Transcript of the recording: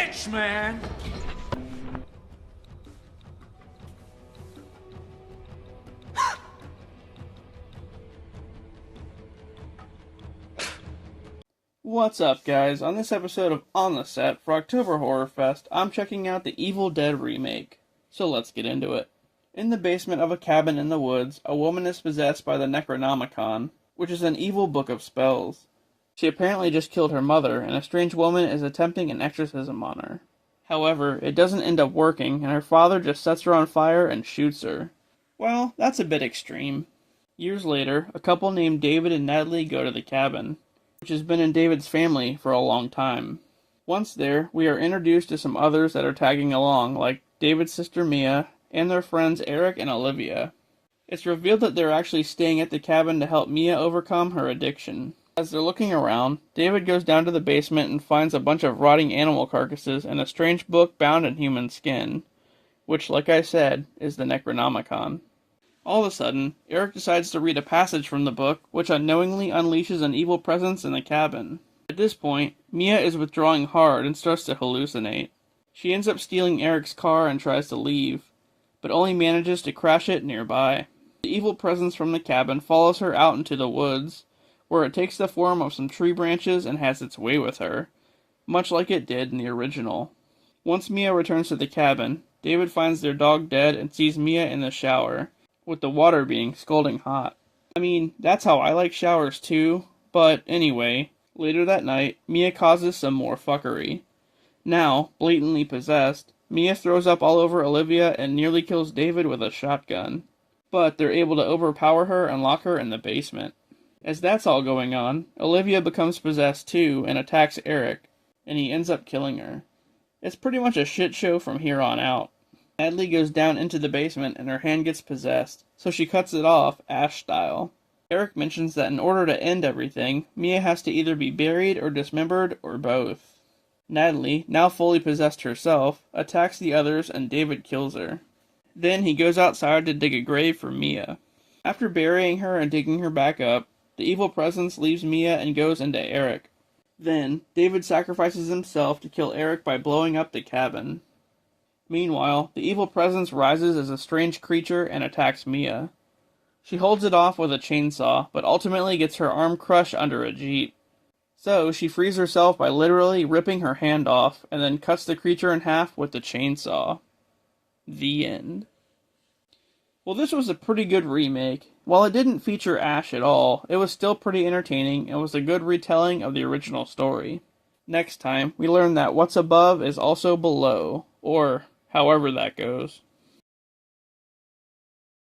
bitch, man! What's up, guys? On this episode of On the Set for October Horrorfest, I'm checking out the Evil Dead remake. So let's get into it. In the basement of a cabin in the woods, a woman is possessed by the Necronomicon, which is an evil book of spells. She apparently just killed her mother, and a strange woman is attempting an exorcism on her. However, it doesn't end up working, and her father just sets her on fire and shoots her. Well, that's a bit extreme. Years later, a couple named David and Natalie go to the cabin, which has been in David's family for a long time. Once there, we are introduced to some others that are tagging along, like David's sister Mia, and their friends Eric and Olivia. It's revealed that they're actually staying at the cabin to help Mia overcome her addiction. As they're looking around, David goes down to the basement and finds a bunch of rotting animal carcasses and a strange book bound in human skin, which, like I said, is the Necronomicon. All of a sudden, Eric decides to read a passage from the book, which unknowingly unleashes an evil presence in the cabin. At this point, Mia is withdrawing hard and starts to hallucinate. She ends up stealing Eric's car and tries to leave, but only manages to crash it nearby. The evil presence from the cabin follows her out into the woods, where it takes the form of some tree branches and has its way with her, much like it did in the original. Once Mia returns to the cabin, David finds their dog dead and sees Mia in the shower, with the water being scalding hot. I mean, that's how I like showers too, but anyway, later that night, Mia causes some more fuckery. Now, blatantly possessed, Mia throws up all over Olivia and nearly kills David with a shotgun. But they're able to overpower her and lock her in the basement. As that's all going on, Olivia becomes possessed too and attacks Eric, and he ends up killing her. It's pretty much a shit show from here on out. Natalie goes down into the basement and her hand gets possessed, so she cuts it off, Ash style. Eric mentions that in order to end everything, Mia has to either be buried or dismembered or both. Natalie, now fully possessed herself, attacks the others and David kills her. Then he goes outside to dig a grave for Mia. After burying her and digging her back up, the evil presence leaves Mia and goes into Eric. Then, David sacrifices himself to kill Eric by blowing up the cabin. Meanwhile, the evil presence rises as a strange creature and attacks Mia. She holds it off with a chainsaw, but ultimately gets her arm crushed under a jeep. So, she frees herself by literally ripping her hand off, and then cuts the creature in half with the chainsaw. The end. Well, this was a pretty good remake. While it didn't feature Ash at all, it was still pretty entertaining and was a good retelling of the original story. Next time, we learn that what's above is also below, or however that goes.